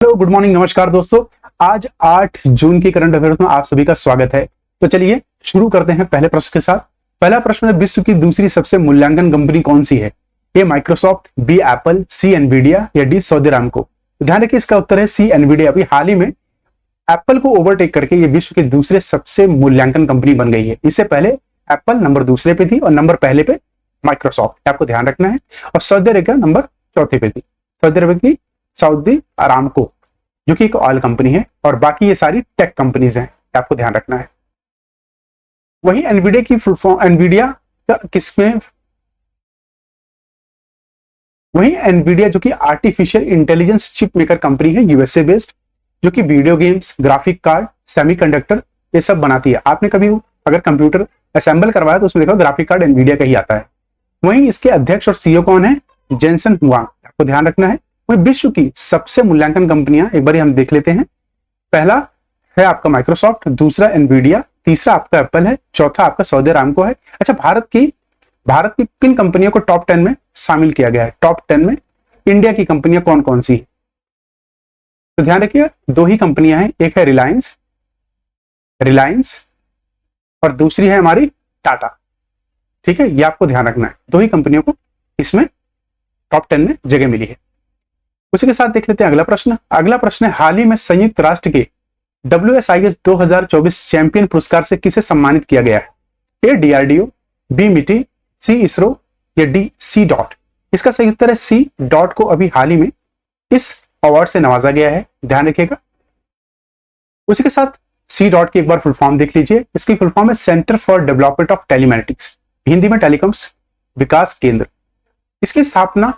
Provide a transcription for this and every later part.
Hello, good morning, नमस्कार दोस्तों। आज 8 जून की करंट अफेयर्स में आप सभी का स्वागत है। तो चलिए शुरू करते हैं पहले प्रश्न के साथ। पहला प्रश्न है, विश्व की दूसरी सबसे मूल्यांकन कंपनी कौन सी है? A Microsoft, B Apple, C Nvidia या डी सऊदी अरामको। ध्यान रखिए, इसका उत्तर है सी एनवीडिया। अभी हाल ही में एप्पल को ओवरटेक करके ये विश्व के दूसरे सबसे मूल्यांकन कंपनी बन गई है। इससे पहले एप्पल नंबर दूसरे पे थी और नंबर पहले पे माइक्रोसॉफ्ट, आपको ध्यान रखना है। और सऊदी अरेबिया नंबर चौथे पे थी। सऊदी अरेबिया की सऊदी अरामको जो कि एक ऑयल कंपनी है, और बाकी ये सारी टेक कंपनीज हैं, आपको ध्यान रखना है। वही एनवीडिया की फुल फॉर्म, एनवीडिया का किसमें, वही एनवीडिया जो कि artificial intelligence chip maker company है, यूएसए बेस्ड, जो कि video games, graphic card, semiconductor ये सब बनाती है। आपने कभी अगर कंप्यूटर असेंबल करवाया तो उसमें देखो ग्राफिक कार्ड एनवीडिया का ही आता है। वहीं इसके अध्यक्ष और सीईओ कौन है? जेनसन हुआंग, आपको ध्यान रखना है। विश्व की सबसे मूल्यांकन कंपनियां एक बार हम देख लेते हैं। पहला है आपका माइक्रोसॉफ्ट, दूसरा एनवीडिया, तीसरा आपका एप्पल है, चौथा आपका सऊदी अरामको है। अच्छा, भारत की किन कंपनियों को टॉप 10 में शामिल किया गया है? टॉप 10 में इंडिया की कंपनियां कौन कौन सी? तो ध्यान रखिए, दो ही कंपनियां हैं, एक है रिलायंस और दूसरी है हमारी टाटा। ठीक है, ये आपको ध्यान रखना है। दो ही कंपनियों को इसमें टॉप 10 में जगह मिली है। उसी के साथ देख लेते हैं अगला प्रश्न। अगला प्रश्न है, हाल ही में संयुक्त राष्ट्र के WSIS 2024 चैंपियन पुरस्कार से किसे सम्मानित किया गया है? ए डीआरडीओ, बी मिटी, सी इसरो या डी सी डॉट। इसका सही उत्तर है सी डॉट को अभी हाल ही में इस अवार्ड से नवाजा गया है, ध्यान रखिएगा। उसी के साथ सी डॉट की एक बार फुल फॉर्म देख लीजिए। इसकी फुल फॉर्म है centre for development of telematics, Hindi में टेलीकॉम्स विकास केंद्र। इसकी स्थापना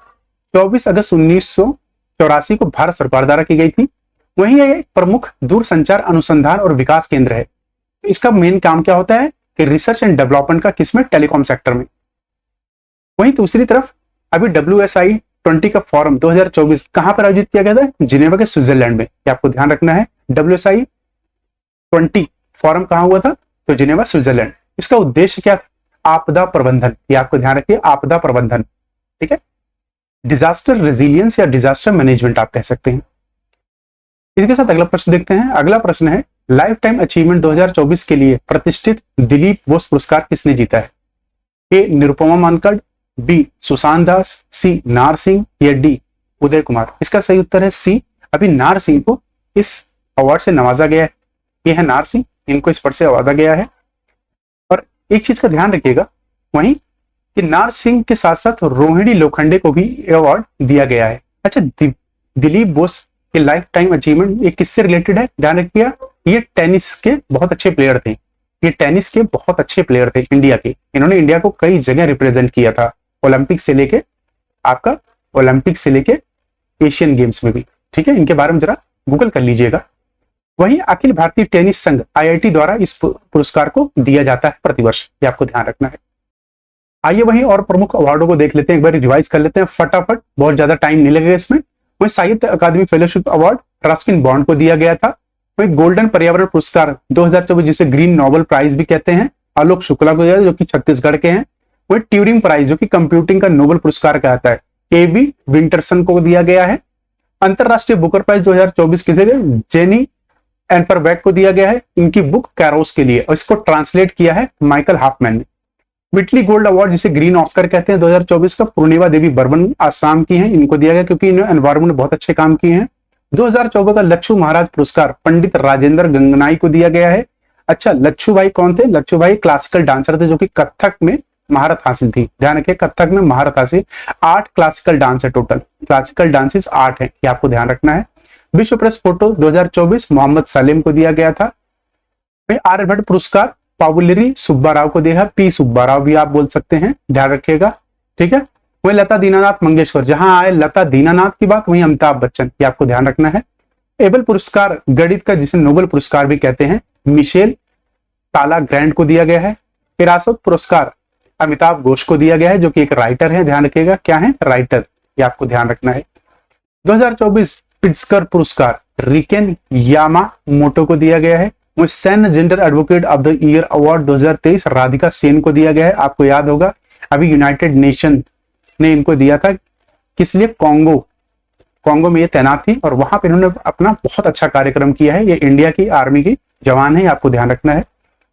24 अगस्त 1984 को भारत सरकार द्वारा की गई थी। वहीं यह एक प्रमुख दूरसंचार अनुसंधान और विकास केंद्र है। तो इसका मेन काम क्या होता है कि रिसर्च एंड डेवलपमेंट का, किसमें? टेलीकॉम सेक्टर में। वहीं दूसरी तरफ अभी WSI-20 का फोरम 2024 कहां पर आयोजित किया गया था? जिनेवा के स्विट्जरलैंड में। ये आपको ध्यान रखना है। WSI-20 फोरम कहां हुआ था? तो जिनेवा स्विट्जरलैंड। इसका उद्देश्य क्या? आपदा प्रबंधन। ये आपको ध्यान रखिए, आपदा प्रबंधन। ठीक है, डिजास्टर रेजिलियंस या डिजास्टर मैनेजमेंट आप कह सकते हैं। इसके साथ अगला प्रश्न देखते हैं। अगला प्रश्न है, लाइफ टाइम अचीवमेंट 2024 के लिए प्रतिष्ठित दिलीप बोस पुरस्कार किसने जीता है? ए निरुपमा मानकड़, बी सुशांत दास, सी नार सिंह या डी उदय कुमार। इसका सही उत्तर है सी। अभी नार सिंह को इस अवार्ड से नवाजा गया है। ये है नार सिंह, इनको इस पर से नवाजा गया है। और एक चीज का ध्यान रखिएगा वहीं कि नार सिंह के साथ साथ रोहिणी लोखंडे को भी अवार्ड दिया गया है। अच्छा, दिलीप बोस के लाइफ टाइम अचीवमेंट ये किससे रिलेटेड है? ध्यान रखिए, ये टेनिस के बहुत अच्छे प्लेयर थे। ये टेनिस के बहुत अच्छे प्लेयर थे इंडिया के। इन्होंने इंडिया को कई जगह रिप्रेजेंट किया था, ओलंपिक से लेके एशियन गेम्स में भी। ठीक है, इनके बारे में जरा गूगल कर लीजिएगा। वहीं अखिल भारतीय टेनिस संघ IIT द्वारा इस पुरस्कार को दिया जाता है प्रतिवर्ष, ये आपको ध्यान रखना है। आइए वहीं और प्रमुख अवार्डों को देख लेते हैं, एक बार रिवाइज कर लेते हैं फटाफट, बहुत ज्यादा टाइम नहीं लगेगा इसमें। वहीं साहित्य अकादमी फेलोशिप अवार्ड रस्किन बॉन्ड को दिया गया था। वहीं गोल्डन पर्यावरण पुरस्कार 2024 जिसे ग्रीन नोबेल प्राइज भी कहते हैं, आलोक शुक्ला को दिया, जो कि छत्तीसगढ़ के हैं। वहीं ट्यूरिंग प्राइज जो कि कंप्यूटिंग का नोबेल पुरस्कार कहता है, AB विंटरसन को दिया गया है। अंतरराष्ट्रीय बुकर प्राइज 2024 किसे जेनी एनपरबैक को दिया गया है, इनकी बुक कैरोस के लिए, और इसको ट्रांसलेट किया है माइकल हाफमैन ने। विटली गोल्ड अवार्ड जिसे ग्रीन ऑस्कर कहते हैं 2024 का पूर्णिमा देवी बर्मन आसाम की हैं, इनको दिया गया क्योंकि इन्होंने एनवायरमेंट में बहुत अच्छे काम किए हैं। 2024 का लच्छू महाराज पुरस्कार पंडित राजेंद्र गंगनाई को दिया गया है। अच्छा, लच्छू भाई कौन थे? लच्छू भाई क्लासिकल डांसर थे जो कि कथक में महारत हासिल थी। ध्यान रखिए, कथक में महारत हासिल। 8 क्लासिकल डांस है, टोटल क्लासिकल डांसेस 8 है, ये आपको ध्यान रखना है। विश्व प्रेस फोटो 2024 मोहम्मद सलीम को दिया गया था। आर्यभट्ट पुरस्कार पावुलेरी सुब्बाराव को दिया है, P सुब्बाराव भी आप बोल सकते हैं, ध्यान रखिएगा। ठीक है, वही लता दीनानाथ मंगेशकर, जहां आए लता दीनानाथ की बात वहीं अमिताभ बच्चन, ये आपको ध्यान रखना है। एबल पुरस्कार गणित का जिसे नोबेल पुरस्कार भी कहते हैं, मिशेल ताला ग्रैंड को दिया गया है। विरासत पुरस्कार अमिताभ घोष को दिया गया है, जो कि एक राइटर है, ध्यान रखिएगा, क्या है? राइटर, ये आपको ध्यान रखना है। 2024 प्रिट्जकर पुरस्कार रिकेन यामामोटो को दिया गया है। सैन gender advocate of the year award 2023 Radhika Sen को दिया गया है। आपको याद होगा अभी यूनाइटेड नेशन ने इनको दिया था, किस लिए? कॉन्गो कॉन्गो में ये तैनात थी और वहां पे इन्होंने अपना बहुत अच्छा कार्यक्रम किया है। ये इंडिया की आर्मी की जवान है, आपको ध्यान रखना है।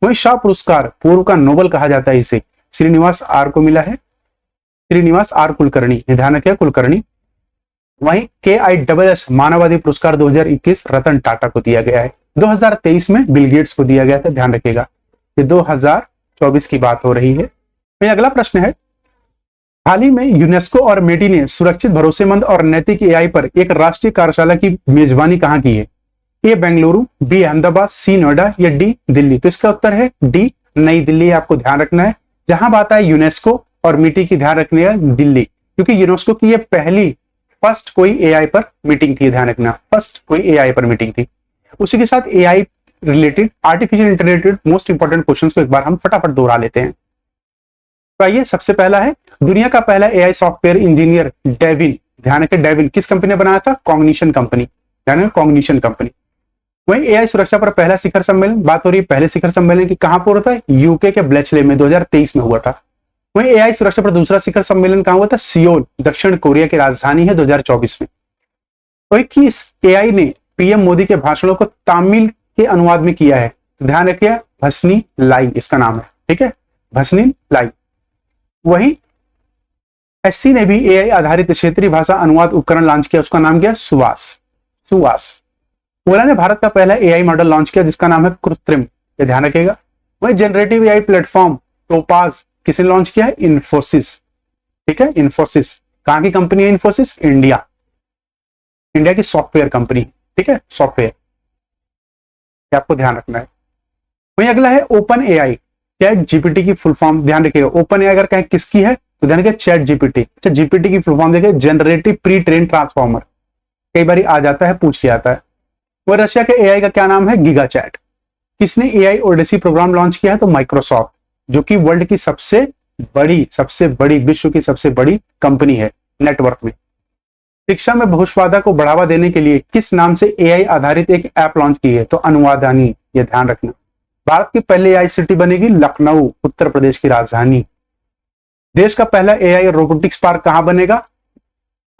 वही शाह पुरस्कार पूर्व का नोबल कहा जाता है, इसे श्रीनिवास आर को मिला है, श्रीनिवास आर कुलकर्णी, ध्यान रखिए कुलकर्णी। वहीं KISS मानवाधिकार पुरस्कार 2021 रतन टाटा को दिया गया है। 2023 में बिल गेट्स को दिया गया था, ध्यान रखिएगा। ये 2024 की बात हो रही है। वहीं अगला प्रश्न है, हाल ही में यूनेस्को और मेडी ने सुरक्षित, भरोसेमंद और नैतिक AI पर एक राष्ट्रीय कार्यशाला की मेजबानी कहां की है? ए बेंगलुरु, बी अहमदाबाद, सी नोएडा या डी दिल्ली? तो इसका उत्तर है डी नई दिल्ली। आपको ध्यान रखना है। जहां बात है यूनेस्को और मीटी की, ध्यान रखनी है दिल्ली, क्योंकि यूनेस्को की ये फर्स्ट कोई AI पर मीटिंग थी, ध्यान रखना, फर्स्ट कोई AI पर मीटिंग थी। उसी के साथ AI related, artificial intelligence most important questions को एक बार हम फटाफट दोहरा लेते हैं। तो आइए, सबसे पहला है, दुनिया का पहला AI सॉफ्टवेयर इंजीनियर डेविन, ध्यान रखें डेविन किस कंपनी ने बनाया था? कॉग्निशन कंपनी, ध्यान रखें कॉग्निशन कंपनी। वहीं AI सुरक्षा पर पहला शिखर सम्मेलन, बात हो रही है पहले शिखर सम्मेलन की, कहां पर होता है? यूके के ब्लेचले में 2023 में हुआ था। वहीं AI सुरक्षा पर दूसरा शिखर सम्मेलन कहां हुआ था? सियोल, दक्षिण कोरिया की राजधानी है, 2024 में। वहीं किस AI ने PM मोदी के भाषणों को तमिल के अनुवाद में किया है? तो ध्यान रखिए भसनी लाई इसका नाम है, ठीक है, भसनी लाई। वहीं SC ने भी AI आधारित क्षेत्रीय भाषा अनुवाद उपकरण लॉन्च किया, उसका नाम क्या? सुवास। ओला ने भारत का पहला AI मॉडल लॉन्च किया जिसका नाम है कृत्रिम, ये ध्यान रखिएगा। वही जनरेटिव AI प्लेटफॉर्म टोपाज किसने लॉन्च किया है? इन्फोसिस, ठीक है, इन्फोसिस। कहां की कंपनी है इन्फोसिस? इंडिया की सॉफ्टवेयर कंपनी, ठीक है, सॉफ्टवेयर, आपको ध्यान रखना है। वही अगला है ओपन AI, चैट जीपीटी की फुल फॉर्म, ध्यान रखिएगा। ओपन AI अगर कहें किसकी है तो ध्यान रखिए चैट जीपीटी। अच्छा, जीपीटी की फुल फॉर्म देखिए जनरेटिव प्री ट्रेन ट्रांसफॉर्मर, कई बार आ जाता है, पूछ लिया आता है। वह रशिया के AI का क्या नाम है? Giga chad. किसने AI ओडेसी प्रोग्राम लॉन्च किया है? तो माइक्रोसॉफ्ट, जो कि वर्ल्ड की सबसे बड़ी विश्व की सबसे बड़ी कंपनी है नेटवर्क में। शिक्षा में बहुश्वादा को बढ़ावा देने के लिए किस नाम से AI आधारित एक ऐप लॉन्च की है? तो अनुवादानी, ये ध्यान रखना। भारत की पहली AI सिटी बनेगी लखनऊ, उत्तर प्रदेश की राजधानी। देश का पहला AI रोबोटिक्स पार्क कहां बनेगा?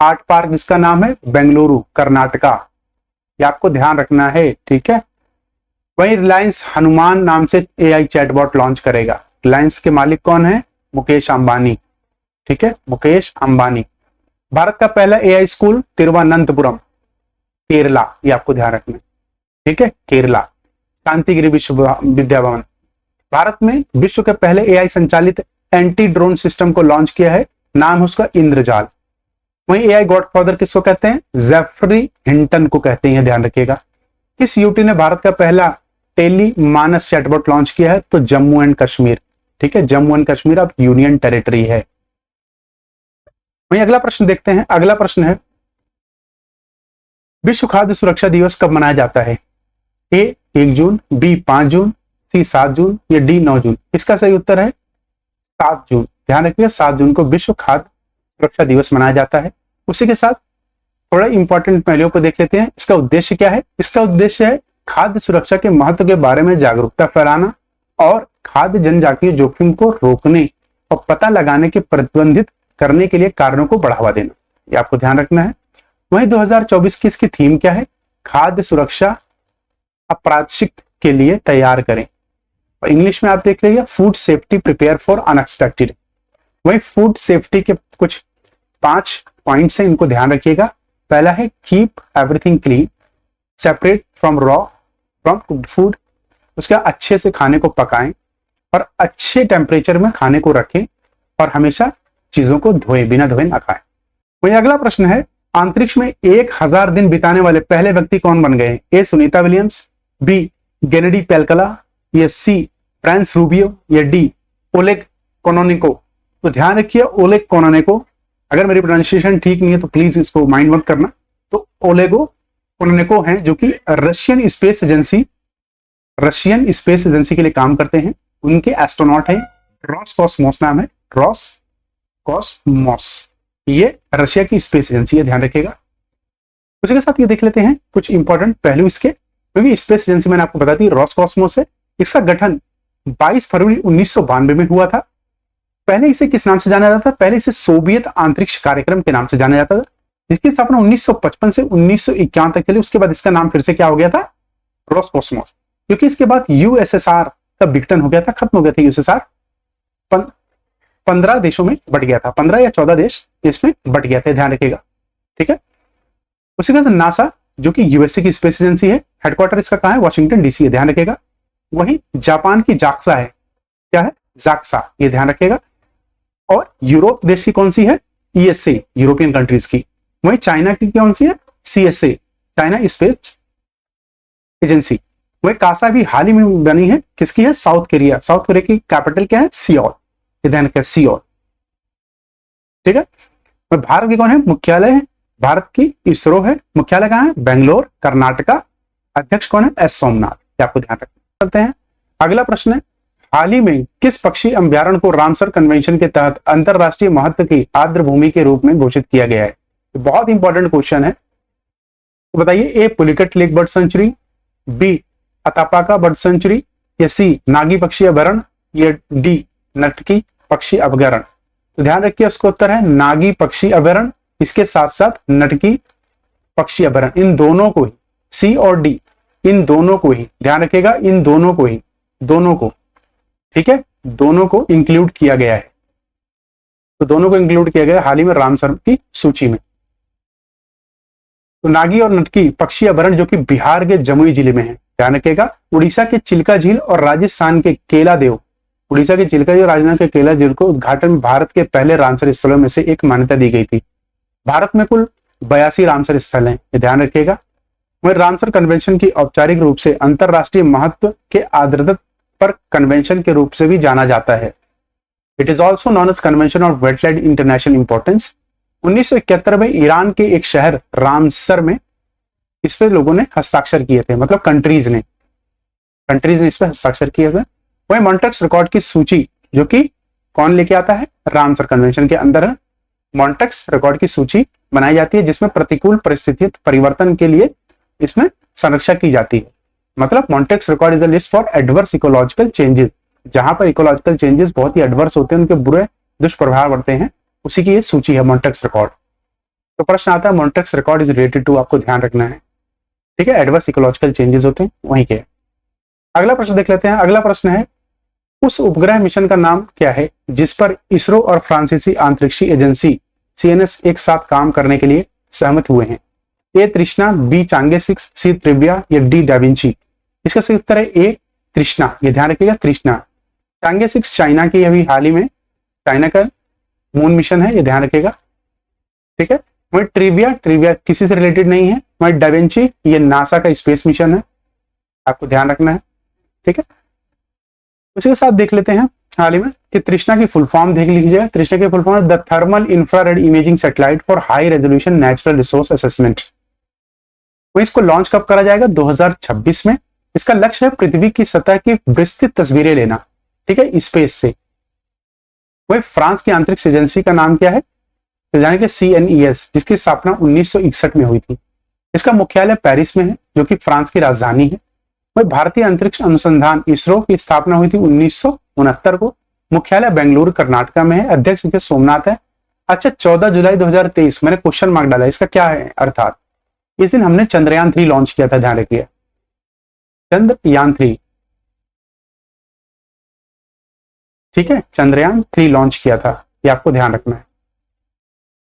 आर्ट पार्क, जिसका नाम है बेंगलुरु, कर्नाटका, ये आपको ध्यान रखना है, ठीक है। वहीं रिलायंस हनुमान नाम से AI चैटबॉट लॉन्च करेगा। रिलायंस के मालिक कौन है? मुकेश अंबानी, ठीक है, मुकेश अंबानी। भारत का पहला AI स्कूल तिरुवनंतपुरम, केरला, ये आपको ध्यान रखना, ठीक है, केरला, शांतिगिरी विश्व विद्या भवन। भारत में विश्व के पहले AI संचालित एंटी ड्रोन सिस्टम को लॉन्च किया है, नाम है उसका इंद्रजाल। वहीं AI गॉडफादर किसको कहते हैं? जेफरी हिंटन को कहते हैं, ध्यान रखिएगा। किस यूटी ने भारत का पहला टेली मानस चैटबॉट लॉन्च किया है? तो जम्मू एंड कश्मीर, ठीक है, जम्मू एंड कश्मीर अब यूनियन टेरिटरी है। वहीं अगला प्रश्न देखते हैं। अगला प्रश्न है, विश्व खाद्य सुरक्षा दिवस कब मनाया जाता है? ए 1 जून, बी 5 जून, सी 7 जून या डी 9 जून? इसका सही उत्तर है 7 जून। ध्यान रखिए 7 जून को विश्व खाद्य सुरक्षा दिवस मनाया जाता है। उसी के साथ थोड़ा इंपॉर्टेंट पहलुओं को देख लेते हैं। इसका उद्देश्य क्या है? इसका उद्देश्य है खाद्य सुरक्षा के महत्व के बारे में जागरूकता फैलाना और खाद्य जनजातीय जोखिम को रोकने और पता लगाने के प्रतिबंधित करने के लिए कारणों को बढ़ावा देना, ये आपको ध्यान रखना है। वहीं 2024 की इसकी थीम क्या है? खाद्य सुरक्षा अप्रत्याशित के लिए तैयार करें, और इंग्लिश में आप देख लीजिए food safety prepare for unexpected. वहीं फूड सेफ्टी के कुछ 5 पॉइंट्स हैं, इनको ध्यान रखिएगा। पहला है keep everything clean, separate from raw from food, उसका अच्छे से खाने को पकाएं और अच्छे टेम्परेचर में खाने को रखें और हमेशा चीजों को धोए, बिना धोए ना खाएं। वही अगला प्रश्न है, अंतरिक्ष में 1000 दिन बिताने वाले पहले व्यक्ति कौन बन गए? ए सुनीता विलियम्स, बी गेनेडी पेलकला या सी फ्रांस रूबियो या डी ओलेग कोनोनिको? तो ध्यान रखिए ओलेग कोनोनिको, अगर मेरी प्रोनाउंसिएशन ठीक नहीं है तो प्लीज इसको माइंड मत करना। तो ओलेगो कोनोनिको हैं जो कि रशियन स्पेस एजेंसी के लिए काम करते हैं। उनके एस्ट्रोनॉट है, रॉसकॉस्मोस नाम है, रॉसकॉस्मोस, ये रशिया की स्पेस एजेंसी है, ध्यान रखिएगा। उसी के साथ ये देख लेते हैं कुछ इंपॉर्टेंट पहलू इसके, क्योंकि स्पेस एजेंसी मैंने आपको बता दी रॉसकॉस्मोस है। इसका गठन 22 फरवरी 1992 में हुआ था। पहले इसे किस नाम से जाना जाता था? पहले इसे सोवियत अंतरिक्ष कार्यक्रम के नाम से जाना जाता था, जिसकी स्थापना 1955 से 1951 तक चली। उसके बाद इसका नाम फिर से क्या हो गया था, रोसकोसमोस, क्योंकि इसके बाद यूएसएसआर का विघटन हो गया था, खत्म हो गया था यूएसएसआर, 15 देशों में बट गया था, 15 या 14 देश इसमें बट गया था, ध्यान रखिएगा, ठीक है। उसी तरह से नासा जो कि यूएसए की स्पेस एजेंसी है, हेडक्वार्टर इसका कहां है, वॉशिंगटन डीसी है, ध्यान रखिएगा। वही जापान की जाक्सा है, क्या है, जाक्सा, ये ध्यान रखिएगा। और यूरोप देश की कौन सी है, ईएसए, यूरोपियन कंट्रीज की। वही चाइना की कौन सी है, सीएसए, चाइना स्पेस एजेंसी। वही कासा भी हाल ही में बनी है, किसकी है, साउथ कोरिया, साउथ कोरिया की कैपिटल क्या है, सियोल, ये ध्यान रखिए, सियोल, ठीक है। भारत की कौन है, मुख्यालय है भारत की इसरो है, मुख्यालय कहां है, बेंगलोर, कर्नाटका, अध्यक्ष कौन है, एस सोमनाथ, ये आपको ध्यान रखना। चलते हैं अगला प्रश्न है, हाल ही में किस पक्षी अभ्यारण्य को रामसर कन्वेंशन के तहत अंतरराष्ट्रीय महत्व की आर्द्र भूमि के रूप में घोषित किया गया है, तो बहुत इंपॉर्टेंट क्वेश्चन है, तो बताइए, A Pulicat lake bird sanctuary, B Atapaka bird sanctuary, या सी नागी पक्षी अभ्यारण्य, या डी नटकी पक्षी अभ्यारण्य। तो ध्यान रखिए, उसका उत्तर है नागी पक्षी अभ्यारण्य, इसके साथ साथ नटकी पक्षी अभ्यारण्य, इन दोनों को ही, सी और डी, इन दोनों को ही ध्यान रखिएगा, इन दोनों को ही, दोनों को, ठीक है, दोनों को इंक्लूड किया गया है, तो दोनों को इंक्लूड किया गया हाल ही में रामसर की सूची में। तो नागी और नटकी पक्षी अभ्यारण्य जो कि बिहार के जमुई जिले में है, ध्यान रखिएगा। उड़ीसा के चिल्का झील और राजस्थान के केला देव, उड़ीसा के चिल्का झील और राजस्थान के केला झील को उद्घाटन में भारत के पहले रामसर स्थलों में से एक मान्यता दी गई थी। भारत में कुल 82 रामसर स्थल हैं, ये ध्यान रखिएगा। वह रामसर कन्वेंशन की औपचारिक रूप से अंतरराष्ट्रीय महत्व के आधार पर कन्वेंशन के रूप से भी जाना जाता है। It is also known as convention of wetland international importance. 1971 में ईरान के एक शहर रामसर में इस पे लोगों ने हस्ताक्षर किए थे, मतलब कंट्रीज ने इस पे हस्ताक्षर किए थे। वही मॉन्ट्रेक्स रिकॉर्ड की सूची जो कि कौन लेके आता है, रामसर कन्वेंशन के अंदर है, मॉन्ट्रेक्स रिकॉर्ड की सूची बनाई जाती है, जिसमें प्रतिकूल परिस्थिति परिवर्तन के लिए इसमें संरक्षा की जाती है। मतलब Montreux record is a list for adverse ecological changes, जहां पर इकोलॉजिकल चेंजेस बहुत ही एडवर्स होते हैं, उनके बुरे दुष्प्रभाव बढ़ते हैं, उसी की ये सूची है मॉन्ट्रेक्स रिकॉर्ड। तो प्रश्न आता है मॉन्ट्रेक्स रिकॉर्ड इज रिलेटेड टू, आपको ध्यान रखना है, ठीक है, एडवर्स इकोलॉजिकल चेंजेस होते हैं वहीं के। अगला प्रश्न देख लेते हैं। अगला प्रश्न है, उस उपग्रह मिशन का नाम क्या है जिस पर इसरो और फ्रांसीसी अंतरिक्ष एजेंसी सीएनएस एक साथ काम करने के लिए सहमत हुए हैं? ए तृष्णा, बी चांगे 6, सी ट्रिविया, या डी डाविंची। इसका सही उत्तर है ए तृष्णा, ये ध्यान रखिएगा, तृष्णा। चांगे 6 चाइना की अभी हाल ही में चाइना का मून मिशन है, ये ध्यान रखिएगा, ठीक है। वही ट्रिविया किसी से रिलेटेड नहीं है। वही डाविंची ये नासा का स्पेस मिशन है, आपको ध्यान रखना है, ठीक है। उसी के साथ देख लेते हैं हाल ही में कि तृष्णा की फुल फॉर्म देख लीजिए। तृष्णा की full form the thermal infrared imaging satellite for high resolution natural resource assessment. तो इसको लॉन्च कब करा जाएगा, 2026 में। इसका लक्ष्य है पृथ्वी की सतह की विस्तृत तस्वीरें लेना, ठीक है, स्पेस से। वही फ्रांस की अंतरिक्ष एजेंसी का नाम क्या है, तो जाने के CNES, जिसकी स्थापना 1961 में हुई थी। इसका मुख्यालय पेरिस में है, जो कि फ्रांस की राजधानी है। वही भारतीय अंतरिक्ष अनुसंधान इसरो की स्थापना हुई थी 1969 को। मुख्यालय बेंगलुरु कर्नाटका में है। अध्यक्ष के सोमनाथ है। अच्छा, 14 जुलाई 2023, मैंने क्वेश्चन मार्क डाला, इसका क्या है अर्थात, इस दिन हमने चंद्रयान 3 लॉन्च किया था, ध्यान रखिए, चंद्रयान 3, ठीक है, चंद्रयान 3 लॉन्च किया था, ये आपको ध्यान रखना है।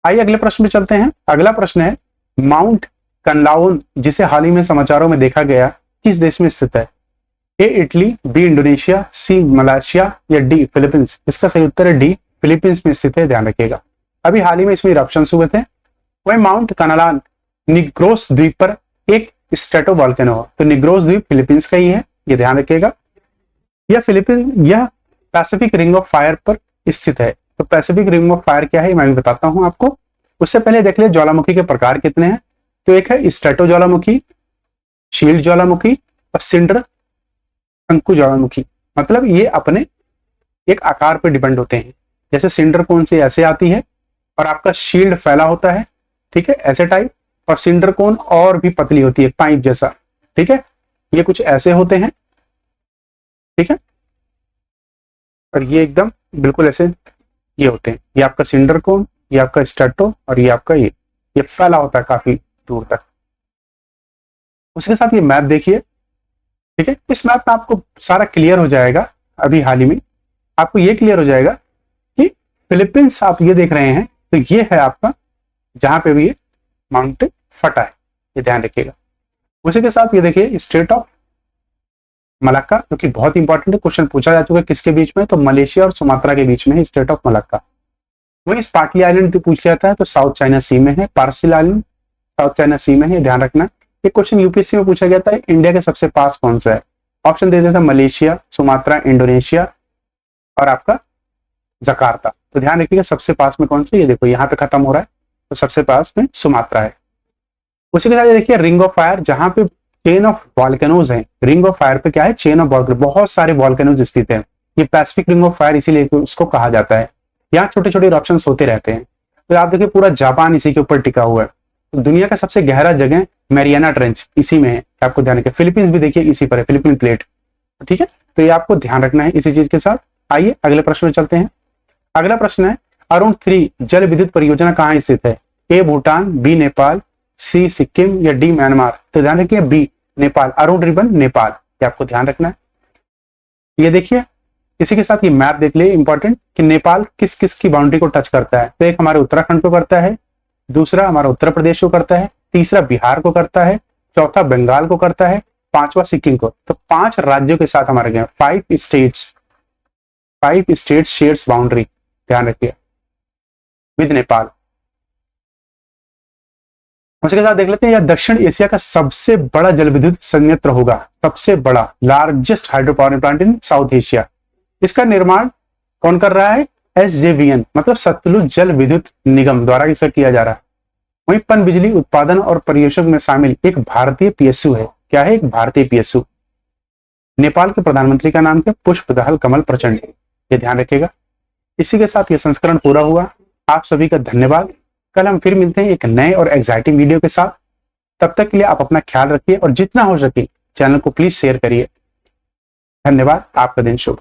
आइए अगले प्रश्न में चलते हैं। अगला प्रश्न है, माउंट कनलाउन जिसे हाल ही में समाचारों में देखा गया, किस देश में स्थित है? A Italy, B Indonesia, C Malaysia, या डी फिलीपींस। इसका सही उत्तर है डी, फिलीपींस में स्थित है, ध्यान रखिएगा। अभी हाल ही में इसमें इरप्शंस हुए थे। वही माउंट कनलान निग्रोस द्वीप पर एक स्ट्रेटो वोल्केनो है, तो निग्रोस द्वीप फिलीपींस का ही है, ये ध्यान रखिएगा। यह पैसिफिक रिंग ऑफ फायर पर स्थित है। तो पैसिफिक रिंग ऑफ फायर क्या है मैं भी बताता हूं आपको। उससे पहले देख ले ज्वालामुखी के प्रकार कितने हैं। तो एक है स्ट्रेटो ज्वालामुखी, शील्ड ज्वालामुखी और सिंडर शंकु ज्वालामुखी। मतलब ये अपने एक आकार पर डिपेंड होते हैं। जैसे सिंडर कोन से ऐसे आती है और आपका शील्ड फैला होता है, ठीक है, ऐसे टाइप, और सिंडर कोन और भी पतली होती है, पाइप जैसा, ठीक है, ये कुछ ऐसे होते हैं, ठीक है, और ये एकदम बिल्कुल ऐसे ये होते हैं। ये आपका सिंडर कोन, ये आपका स्ट्रेटो, और ये आपका ये ये फैला होता है काफी दूर तक। उसके साथ ये मैप देखिए, ठीक है। इस मैप में आपको सारा क्लियर हो जाएगा, अभी हाल ही में आपको ये क्लियर हो जाएगा कि फिलीपींस आप ये देख रहे हैं, तो ये है आपका जहां पे भी ये माउंटेन फटा है, ये ध्यान रखिएगा। उसी के साथ ये देखिए स्टेट ऑफ मलक्का, जो कि बहुत इंपॉर्टेंट है, क्वेश्चन पूछा जा चुका है किसके बीच में, तो मलेशिया और सुमात्रा के बीच में है स्टेट ऑफ मलक्का। वही स्पार्टली आइलैंड पूछ जाता है तो साउथ चाइना सी में है, पार्सिल आइलैंड साउथ चाइना सी में है, ध्यान रखना। ये क्वेश्चन यूपीएससी में पूछा गया था, इंडिया के सबसे पास कौन सा है, ऑप्शन दे देता मलेशिया, सुमात्रा, इंडोनेशिया और आपका जकार्ता। तो ध्यान रखिएगा सबसे पास में कौन सा, ये देखो यहाँ पे खत्म हो रहा है, तो सबसे पास में सुमात्रा है। उसी के साथ ये देखिए रिंग ऑफ फायर, जहां पे चेन ऑफ वॉल्केनोज है। रिंग ऑफ फायर पे क्या है, चेन ऑफ वॉल्केनो, बहुत सारे वॉल्केनोज स्थित है। ये पैसिफिक रिंग ऑफ फायर इसीलिए उसको कहा जाता है। यहाँ छोटे छोटे इरप्शन होते रहते हैं। तो आप देखिए पूरा जापान इसी के ऊपर टिका हुआ है। तो दुनिया का सबसे गहरा जगह मैरियाना ट्रेंच इसी में है, आपको ध्यान रखिए। फिलीपींस भी देखिए इसी पर है, फिलीपीन प्लेट, ठीक है। तो ये आपको ध्यान रखना है इसी चीज के साथ। आइए अगले प्रश्न में चलते हैं। अगला प्रश्न है अरुण 3 जल विद्युत परियोजना कहाँ स्थित है, ए भूटान, बी नेपाल, सी सिक्किम या डी म्यांमार। तो ध्यान रखिए बी नेपाल, अरुण रिबन नेपाल, ये आपको ध्यान रखना है। ये देखिए इसी के साथ ये मैप देख लिए इंपॉर्टेंट, कि नेपाल किस किस की बाउंड्री को टच करता है। तो एक हमारे उत्तराखंड को करता है, दूसरा हमारा उत्तर प्रदेश को करता है, तीसरा बिहार को करता है, चौथा बंगाल को करता है, पांचवा सिक्किम को। तो 5 राज्यों के साथ हमारे गए, 5 स्टेट्स शेयर्स बाउंड्री, ध्यान रखिए, विद नेपाल। उसके साथ देख लेते हैं यह दक्षिण एशिया का सबसे बड़ा जल विद्युत संयंत्र होगा, सबसे बड़ा, largest hydro power plant in south Asia. इसका निर्माण कौन कर रहा है, SJVN मतलब सतलुज जल विद्युत निगम द्वारा इसे किया जा रहा है। वहीं पन बिजली उत्पादन और परियोजना में शामिल एक भारतीय PSU है। क्या है, एक भारतीय PSU। नेपाल के प्रधानमंत्री का नाम क्या, पुष्पदहल कमल प्रचंड, ये ध्यान रखिएगा। इसी के साथ यह संस्करण पूरा हुआ। आप सभी का धन्यवाद। कल हम फिर मिलते हैं एक नए और एक्साइटिंग वीडियो के साथ। तब तक के लिए आप अपना ख्याल रखिए और जितना हो सके चैनल को प्लीज शेयर करिए। धन्यवाद, आपका दिन शुभ।